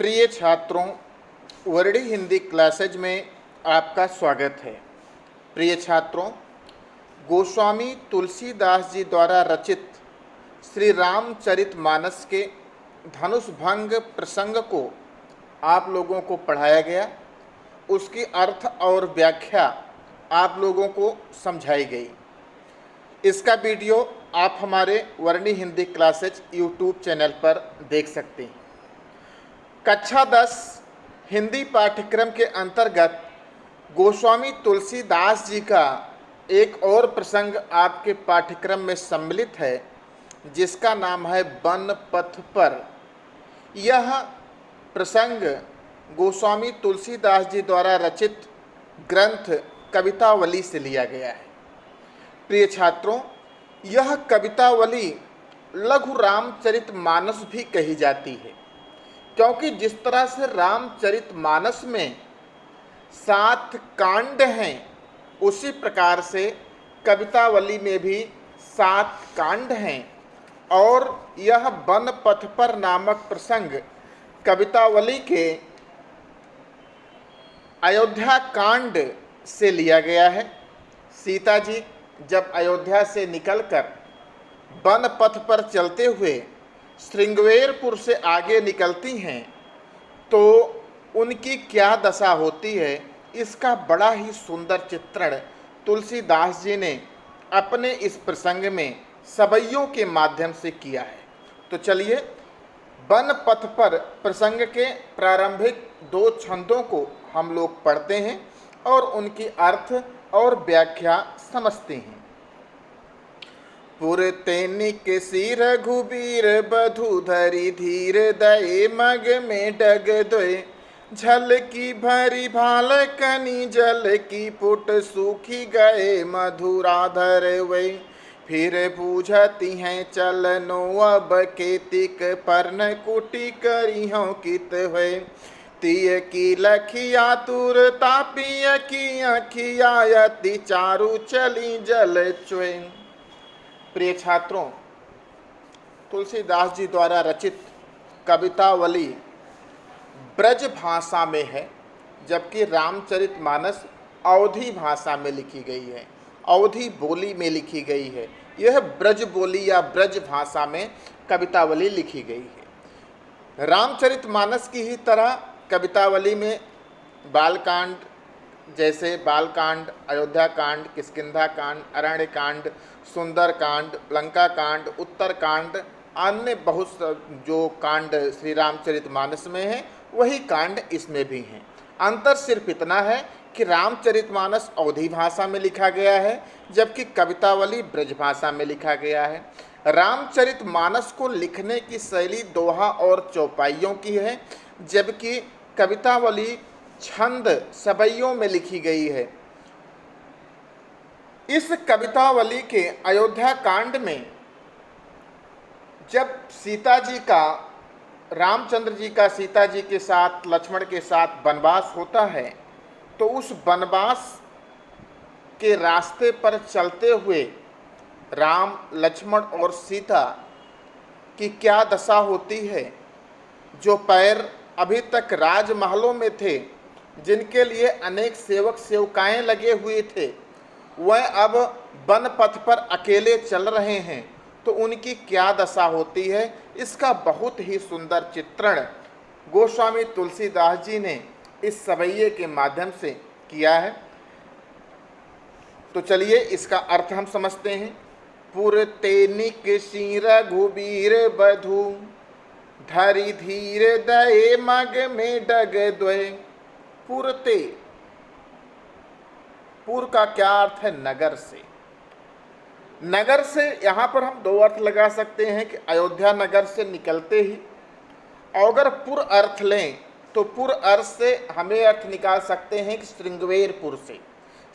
प्रिय छात्रों, Verde Hindi classes में आपका स्वागत है। प्रिय छात्रों, गोस्वामी तुलसीदास जी द्वारा रचित श्री रामचरितमानस के धनुष भंग प्रसंग को आप लोगों को पढ़ाया गया। उसकी अर्थ और व्याख्या आप लोगों को समझाई गई। इसका वीडियो आप हमारे वर्णी हिंदी क्लासेज यूट्यूब चैनल पर देख सकते हैं। कक्षा 10 हिंदी पाठ्यक्रम के अंतर्गत गोस्वामी तुलसीदास जी का एक और प्रसंग आपके पाठ्यक्रम में सम्मिलित है, जिसका नाम है वन पथ पर। यह प्रसंग गोस्वामी तुलसीदास जी द्वारा रचित ग्रंथ कवितावली से लिया गया है। प्रिय छात्रों, यह कवितावली लघु रामचरितमानस भी कही जाती है, क्योंकि जिस तरह से रामचरितमानस में 7 कांड हैं, उसी प्रकार से कवितावली में भी 7 कांड हैं। और यह वन पथ पर नामक प्रसंग कवितावली के अयोध्या कांड से लिया गया है। सीता जी जब अयोध्या से निकलकर वन पथ पर चलते हुए श्रृंगवेरपुर से आगे निकलती हैं, तो उनकी क्या दशा होती है, इसका बड़ा ही सुंदर चित्रण तुलसीदास जी ने अपने इस प्रसंग में सवैयों के माध्यम से किया है। तो चलिए वन पथ पर प्रसंग के प्रारंभिक 2 छंदों को हम लोग पढ़ते हैं और उनकी अर्थ और व्याख्या समझते हैं। पुरतैनिक सिर रघुबीर बधु धरि धीर दये मग में डग दोय झल की भरी भाल कनी जल की पुट सूखी गए मधुराधर वे फिर बूझती हैं चलनो अब केतिक पर्न कुटी करी हों कित हुए तीय की लखिया तुर तापिय की अखियायति चारु चली जल चुए। प्रिय छात्रों, तुलसीदास जी द्वारा रचित कवितावली ब्रज भाषा में है, जबकि रामचरितमानस अवधी भाषा में लिखी गई है, अवधी बोली में लिखी गई है। यह ब्रज बोली या ब्रज भाषा में कवितावली लिखी गई है। रामचरितमानस की ही तरह कवितावली में बालकांड जैसे बालकांड, अयोध्या कांड, किष्किंधा कांड, अरण्य कांड, सुंदर कांड, लंका कांड, उत्तर कांड, अन्य बहुत जो कांड श्री रामचरितमानस में हैं, वही कांड इसमें भी हैं। अंतर सिर्फ इतना है कि रामचरितमानस अवधी भाषा में लिखा गया है, जबकि कवितावली ब्रज भाषा में लिखा गया है। रामचरितमानस को लिखने की शैली दोहा और चौपाइयों की है, जबकि कवितावली छंद सवैयों में लिखी गई है। इस कवितावली के अयोध्या कांड में जब सीता जी का, रामचंद्र जी का सीता जी के साथ, लक्ष्मण के साथ वनवास होता है, तो उस वनवास के रास्ते पर चलते हुए राम, लक्ष्मण और सीता की क्या दशा होती है। जो पैर अभी तक राजमहलों में थे, जिनके लिए अनेक सेवक सेवकाएं लगे हुए थे, वह अब वन पथ पर अकेले चल रहे हैं, तो उनकी क्या दशा होती है, इसका बहुत ही सुंदर चित्रण गोस्वामी तुलसीदास जी ने इस सवैये के माध्यम से किया है। तो चलिए इसका अर्थ हम समझते हैं। पुरतैनिक सिर रघुबीर बधु धरि धीर दये मग में डग द्वय। पुरते, पुर का क्या अर्थ है? नगर से। नगर से यहाँ पर हम 2 अर्थ लगा सकते हैं कि अयोध्या नगर से निकलते ही, और अगर पुर अर्थ लें तो पुर अर्थ से हमें अर्थ निकाल सकते हैं कि श्रृंगवेरपुर से।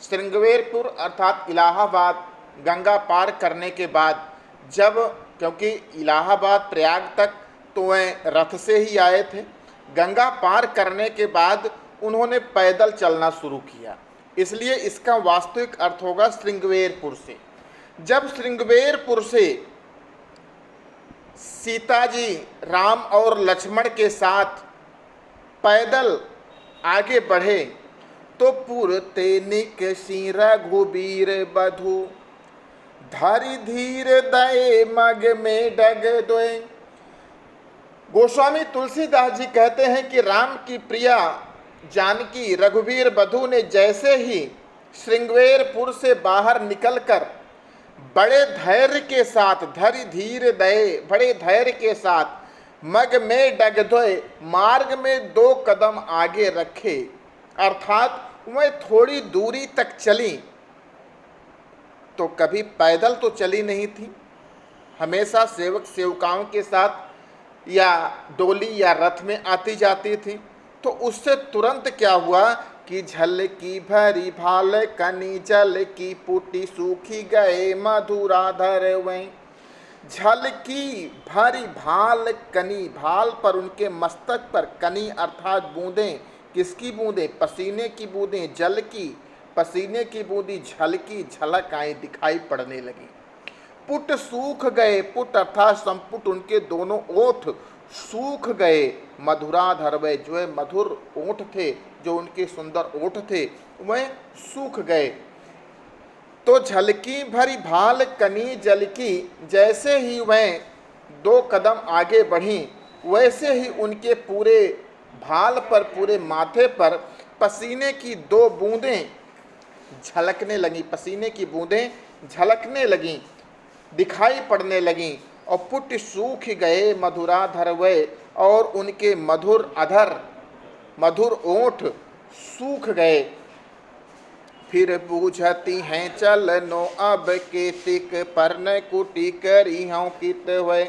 श्रृंगवेरपुर अर्थात इलाहाबाद, गंगा पार करने के बाद, जब, क्योंकि इलाहाबाद प्रयाग तक तो वह रथ से ही आए थे, गंगा पार करने के बाद उन्होंने पैदल चलना शुरू किया, इसलिए इसका वास्तविक अर्थ होगा श्रृंगवेरपुर से। जब श्रृंगवेरपुर से सीता जी राम और लक्ष्मण के साथ पैदल आगे बढ़े तो पुरते निकसी रघुबीर बधु, धरि धीर दये मग में डग दोए। गोस्वामी तुलसीदास जी कहते हैं कि राम की प्रिया जानकी रघुवीर बधू ने जैसे ही श्रृंगवेरपुर से बाहर निकलकर बड़े धैर्य के साथ, धरि धीर दये, बड़े धैर्य के साथ मग में डग दोए, मार्ग में 2 कदम आगे रखे, अर्थात वह थोड़ी दूरी तक चली। तो कभी पैदल तो चली नहीं थी, हमेशा सेवक सेवकाओं के साथ या डोली या रथ में आती जाती थी। तो उससे तुरंत क्या हुआ कि झल की भरी भाल कनी जल की पुटी सूखी गए मधुराधर वहीं। झल की भरी भाल कनी, भाल पर उनके मस्तक पर, कनी अर्थात बूंदें, किसकी बूंदें? पसीने की बूंदें, जल की, पसीने की बूंदी झलकी झलक आई, दिखाई पड़ने लगी। पुट सूख गए, पुट अर्थात संपुट, उनके दोनों ओठ सूख गए। मधुराधर वह, जो है मधुर ओठ थे, जो उनके सुंदर ओठ थे वह सूख गए। तो झलकी भरी भाल कनी जल की, जैसे ही वह 2 कदम आगे बढ़ी वैसे ही उनके पूरे भाल पर, पूरे माथे पर पसीने की 2 बूंदें झलकने लगी, पसीने की बूंदें झलकने लगीं, दिखाई पड़ने लगीं। और पुट सूख गए मधुराधर वे, और उनके मधुर अधर, मधुर ओठ सूख गए। फिर बूझती हैं चलनो अब केतिक, परन कुटी करी हूँ कित हुए।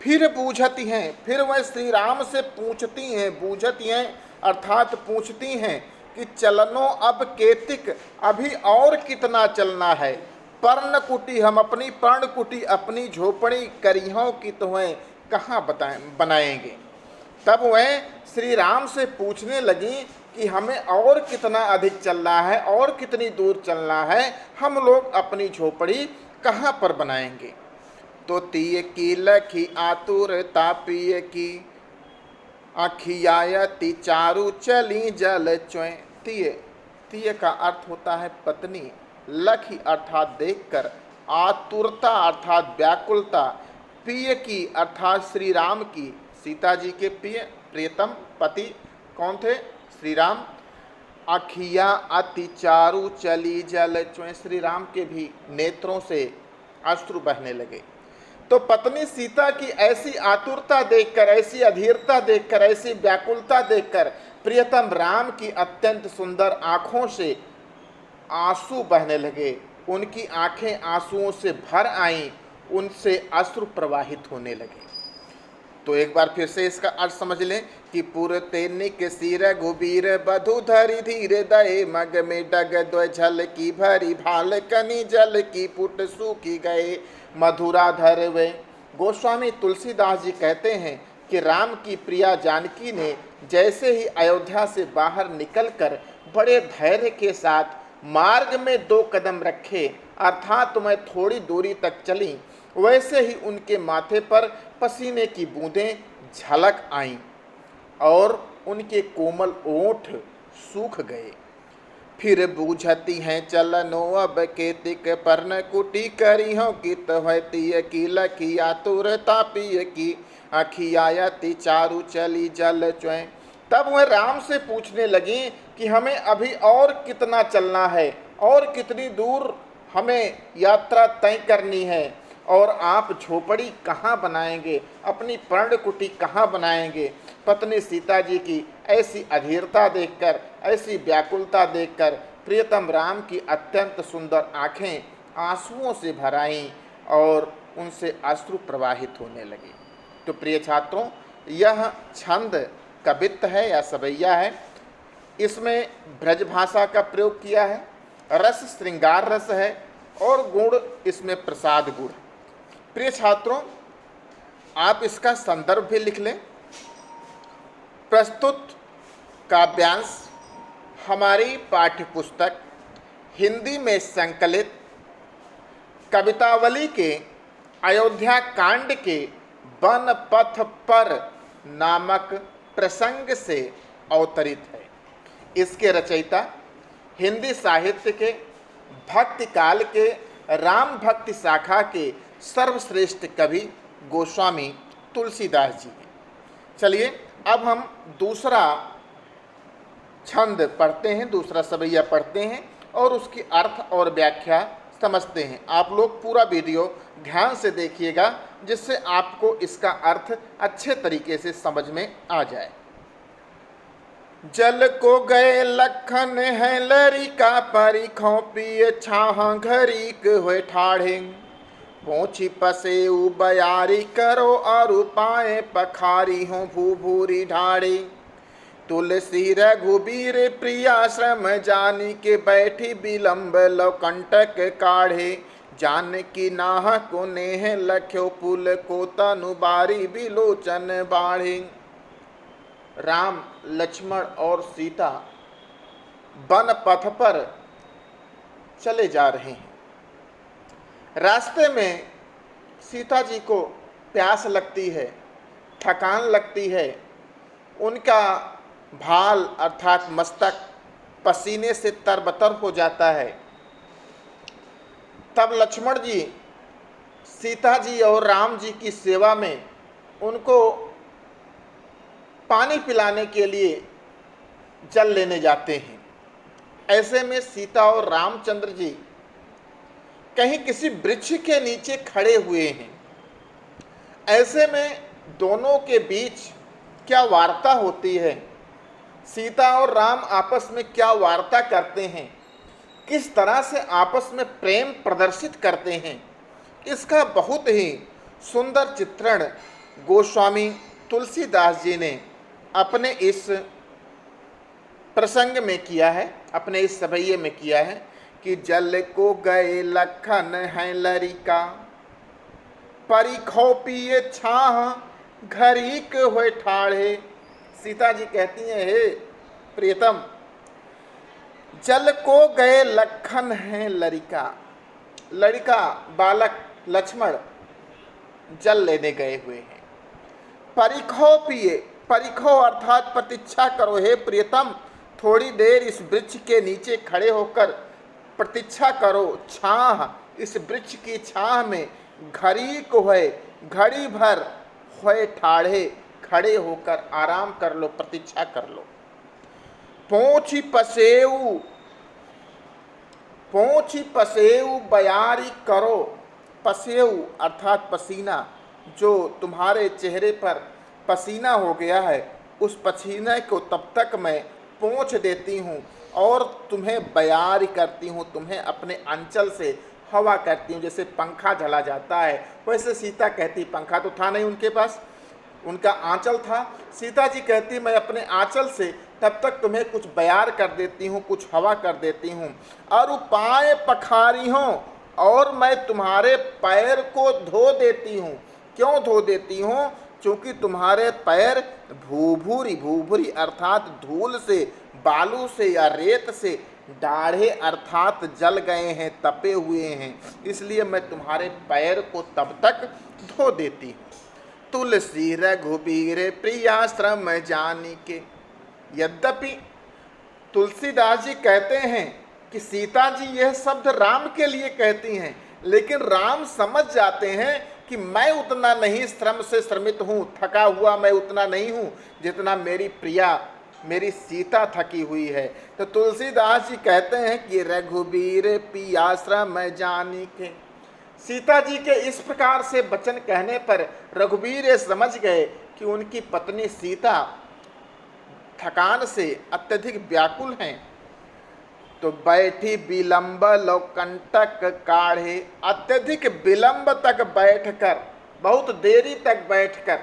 फिर बूझती हैं, फिर वह श्री राम से पूछती हैं, बूझती हैं अर्थात पूछती हैं कि चलनो अब केतिक, अभी और कितना चलना है। पर्ण कुटी, हम अपनी पर्ण कुटी, अपनी झोपड़ी करिहों की तुम्हें कहाँ बनाएंगे। तब वह श्री राम से पूछने लगी कि हमें और कितना अधिक चलना है, और कितनी दूर चलना है, हम लोग अपनी झोपड़ी कहाँ पर बनाएंगे। तो तीय की लखी आतुरता पिय की, आखियायती चारु चली जल चुए। तीय, तीय का अर्थ होता है पत्नी, लखी अर्थात देखकर, आतुरता अर्थात व्याकुलता, प्रिय की अर्थात श्री राम की, सीता जी के प्रिय प्रियतम पति कौन थे? श्री राम। अखिया अति चारु चली जल चुए, श्री राम के भी नेत्रों से अश्रु बहने लगे। तो पत्नी सीता की ऐसी आतुरता देखकर, ऐसी अधीरता देखकर, ऐसी व्याकुलता देखकर प्रियतम राम की अत्यंत सुंदर आँखों से आंसू बहने लगे। उनकी आंखें आंसुओं से भर आईं, उनसे अश्रु प्रवाहित होने लगे। तो एक बार फिर से इसका अर्थ समझ लें कि पुरते निकसी रघुबीर बधु, धरि धीर दये मग में डग द्वय, झल की भरी भाल कनी जल की पुट सूखी गए मधुराधर वे। गोस्वामी तुलसीदास जी कहते हैं कि राम की प्रिया जानकी ने जैसे ही अयोध्या से बाहर निकलकर बड़े धैर्य के साथ मार्ग में 2 कदम रखे, अर्थात मैं थोड़ी दूरी तक चली, वैसे ही उनके माथे पर पसीने की बूंदें झलक आईं और उनके कोमल ओठ सूख गए। फिर बूझती हैं चलनो अब केतिक, पर्ण कुटी करी हो कित तीय की लखी आतुरता पिय की, आखियायती चारु चली जल चुए। तब वह राम से पूछने लगी कि हमें अभी और कितना चलना है, और कितनी दूर हमें यात्रा तय करनी है, और आप झोपड़ी कहाँ बनाएंगे, अपनी पर्णकुटी कहाँ बनाएंगे। पत्नी सीता जी की ऐसी अधीरता देखकर, ऐसी व्याकुलता देखकर प्रियतम राम की अत्यंत सुंदर आँखें आंसुओं से भर आईं और उनसे अश्रु प्रवाहित होने लगे। तो प्रिय छात्रों, यह छंद कवित्त है या सवैया है। इसमें ब्रज भाषा का प्रयोग किया है, रस श्रृंगार रस है, और गुण इसमें प्रसाद गुण। प्रिय छात्रों, आप इसका संदर्भ भी लिख लें। प्रस्तुत काव्यांश हमारी पाठ्यपुस्तक हिंदी में संकलित कवितावली के अयोध्या कांड के वन पथ पर नामक प्रसंग से अवतरित है। इसके रचयिता हिंदी साहित्य के भक्ति काल के राम भक्ति शाखा के सर्वश्रेष्ठ कवि गोस्वामी तुलसीदास जी हैं। चलिए अब हम दूसरा छंद पढ़ते हैं, दूसरा सवैया पढ़ते हैं और उसकी अर्थ और व्याख्या समझते हैं। आप लोग पूरा वीडियो ध्यान से देखिएगा जिससे आपको इसका अर्थ अच्छे तरीके से समझ में आ जाए। जल को गए लखन है लरिका परिखों पिए छाह घरीक हुए ठाढ़े पोछी पसे बयारी करो और पाए पखारी हो भूभूरी ढाड़े तुलसी रघुबीर प्रियाश्रम जानी के बैठी विलंब लो कंटक काढ़े जान की नाह को नेह लख्यो पुल को तनु बारी बिलोचन बाढ़े। राम लक्ष्मण और सीता वन पथ पर चले जा रहे हैं। रास्ते में सीता जी को प्यास लगती है, थकान लगती है, उनका भाल अर्थात मस्तक पसीने से तरबतर हो जाता है। तब लक्ष्मण जी सीता जी और राम जी की सेवा में उनको पानी पिलाने के लिए जल लेने जाते हैं। ऐसे में सीता और रामचंद्र जी कहीं किसी वृक्ष के नीचे खड़े हुए हैं। ऐसे में दोनों के बीच क्या वार्ता होती है, सीता और राम आपस में क्या वार्ता करते हैं, किस तरह से आपस में प्रेम प्रदर्शित करते हैं, इसका बहुत ही सुंदर चित्रण गोस्वामी तुलसीदास जी ने अपने इस प्रसंग में किया है, अपने इस सवैये में किया है कि जल को गए लखन है लरिका परिखो पिए छाह घरीक हुए ठाढ़े। सीता जी कहती हैं, हे प्रियतम, जल को गए लखन है लरिका, लड़का बालक लक्ष्मण जल लेने गए हुए हैं। परिखो पिए, परिखो अर्थात प्रतीक्षा करो, हे प्रियतम थोड़ी देर इस वृक्ष के नीचे खड़े होकर प्रतीक्षा करो। छाह, इस वृक्ष की छाह में घरीक हुए, घड़ी भर हुए ठाढ़े, खड़े होकर आराम कर लो, प्रतीक्षा कर लो। पोछी पसेऊ, पोछी पसेऊ बयारी करो, पसेऊ अर्थात पसीना, जो तुम्हारे चेहरे पर पसीना हो गया है उस पसीने को तब तक मैं पोंछ देती हूँ और तुम्हें बयारी करती हूँ, तुम्हें अपने अंचल से हवा करती हूँ। जैसे पंखा झला जाता है वैसे सीता कहती, पंखा तो था नहीं उनके पास, उनका आंचल था। सीता जी कहती मैं अपने आंचल से तब तक तुम्हें कुछ बयार कर देती हूँ, कुछ हवा कर देती हूँ। और पाए पखारी हूँ, और मैं तुम्हारे पैर को धो देती हूँ। क्यों धो देती हूँ? क्योंकि तुम्हारे पैर भूभूरी, भूभूरी अर्थात धूल से, बालू से या रेत से दाढ़े अर्थात जल गए हैं, तपे हुए हैं, इसलिए मैं तुम्हारे पैर को तब तक धो देती हूँ। तुलसी रघुबीर प्रियाश्रम जानी के। यद्यपि तुलसीदास जी कहते हैं कि सीता जी यह शब्द राम के लिए कहती हैं, लेकिन राम समझ जाते हैं कि मैं उतना नहीं श्रम से श्रमित हूँ, थका हुआ मैं उतना नहीं हूँ जितना मेरी प्रिया, मेरी सीता थकी हुई है। तो तुलसीदास जी कहते हैं कि रघुबीर पियाश्रम जानी के। सीता जी के इस प्रकार से वचन कहने पर रघुबीर समझ गए कि उनकी पत्नी सीता थकान से अत्यधिक व्याकुल हैं। तो बैठी विलंब लो कंटक काढ़े, अत्यधिक विलंब तक बैठकर, बहुत देरी तक बैठकर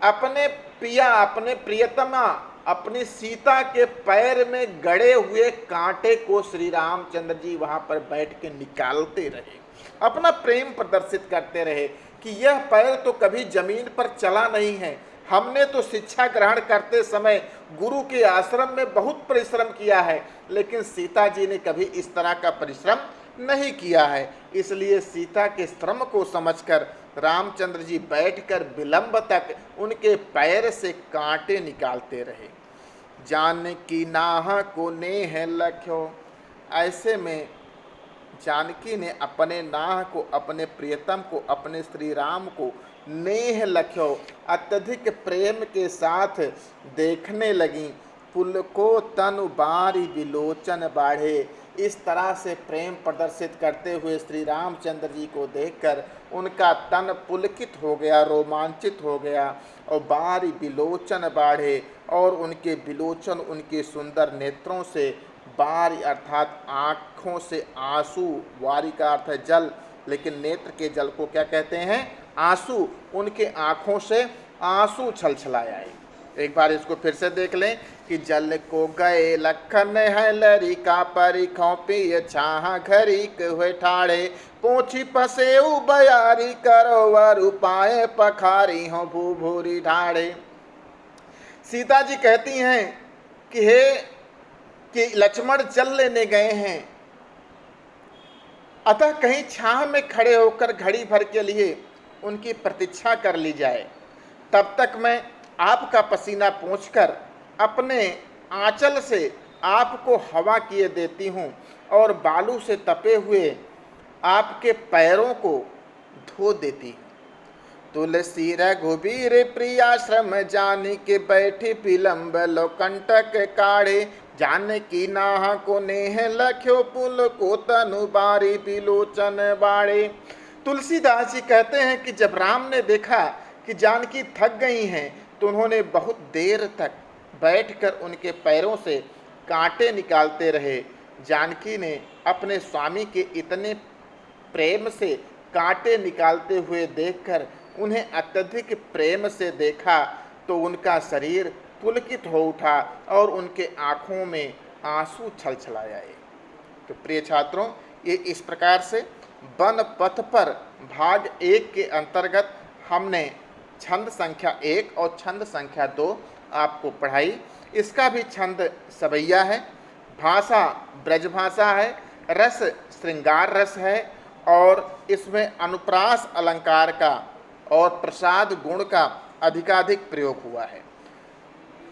अपने पिया, अपने प्रियतमा, अपनी सीता के पैर में गड़े हुए कांटे को श्री रामचंद्र जी वहां पर बैठ के निकालते रहे, अपना प्रेम प्रदर्शित करते रहे कि यह पैर तो कभी जमीन पर चला नहीं है। हमने तो शिक्षा ग्रहण करते समय गुरु के आश्रम में बहुत परिश्रम किया है, लेकिन सीता जी ने कभी इस तरह का परिश्रम नहीं किया है। इसलिए सीता के श्रम को समझकर रामचंद्र जी बैठकर विलंब तक उनके पैर से कांटे निकालते रहे। जानकी नाह को नेह लख्यो। ऐसे में जानकी ने अपने नाह को, अपने प्रियतम को, अपने श्री राम को नेह लख्यो अत्यधिक प्रेम के साथ देखने लगी। पुल को तनु बारी विलोचन बाढ़े। इस तरह से प्रेम प्रदर्शित करते हुए श्री रामचंद्र जी को देखकर उनका तन पुलकित हो गया, रोमांचित हो गया। और बारी विलोचन बाढ़े, और उनके विलोचन, उनके सुंदर नेत्रों से, बारी अर्थात आँखों से आंसू, वारी का अर्थ है जल, लेकिन नेत्र के जल को क्या कहते हैं? आंसू। उनके आँखों से आंसू छलछलाए आए। एक बार इसको फिर से देख लें कि जल को गए लखन है लरी का परी खोपी छाह घरीक हुए ठाड़े पोछी पसे बयारी करो वर उपाय पखारी हो भू भूरी ढाड़े। सीता जी कहती हैं कि हे कि लक्ष्मण जल लेने गए हैं, अतः कहीं छाह में खड़े होकर घड़ी भर के लिए उनकी प्रतीक्षा कर ली जाए। तब तक मैं आपका पसीना पोंछकर अपने आंचल से आपको हवा किए देती हूँ और बालू से तपे हुए आपके पैरों को धो देती हूँ। तुलसी रघुबीर प्रियाश्रम जानी के बैठी विलंब लो कंटक काढ़े जानकी नाह को नेह लख्यो पुल को तनु बारी विलोचन बाड़े। तुलसीदास जी कहते हैं कि जब राम ने देखा कि जानकी थक गई हैं तो उन्होंने बहुत देर तक बैठकर उनके पैरों से कांटे निकालते रहे। जानकी ने अपने स्वामी के इतने प्रेम से कांटे निकालते हुए देखकर उन्हें अत्यधिक प्रेम से देखा तो उनका शरीर पुलकित हो उठा और उनके आँखों में आंसू छलछलाए आए। तो प्रिय छात्रों, ये इस प्रकार से वन पथ पर भाग 1 के अंतर्गत हमने छंद संख्या 1 और छंद संख्या 2 आपको पढ़ाई। इसका भी छंद सवैया है, भाषा ब्रजभाषा है, रस श्रृंगार रस है और इसमें अनुप्रास अलंकार का और प्रसाद गुण का अधिकाधिक प्रयोग हुआ है।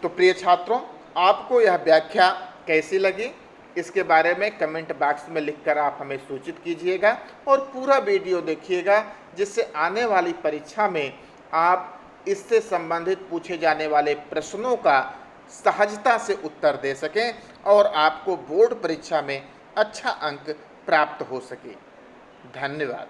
तो प्रिय छात्रों, आपको यह व्याख्या कैसी लगी इसके बारे में कमेंट बॉक्स में लिखकर आप हमें सूचित कीजिएगा और पूरा वीडियो देखिएगा, जिससे आने वाली परीक्षा में आप इससे संबंधित पूछे जाने वाले प्रश्नों का सहजता से उत्तर दे सकें और आपको बोर्ड परीक्षा में अच्छा अंक प्राप्त हो सके। धन्यवाद।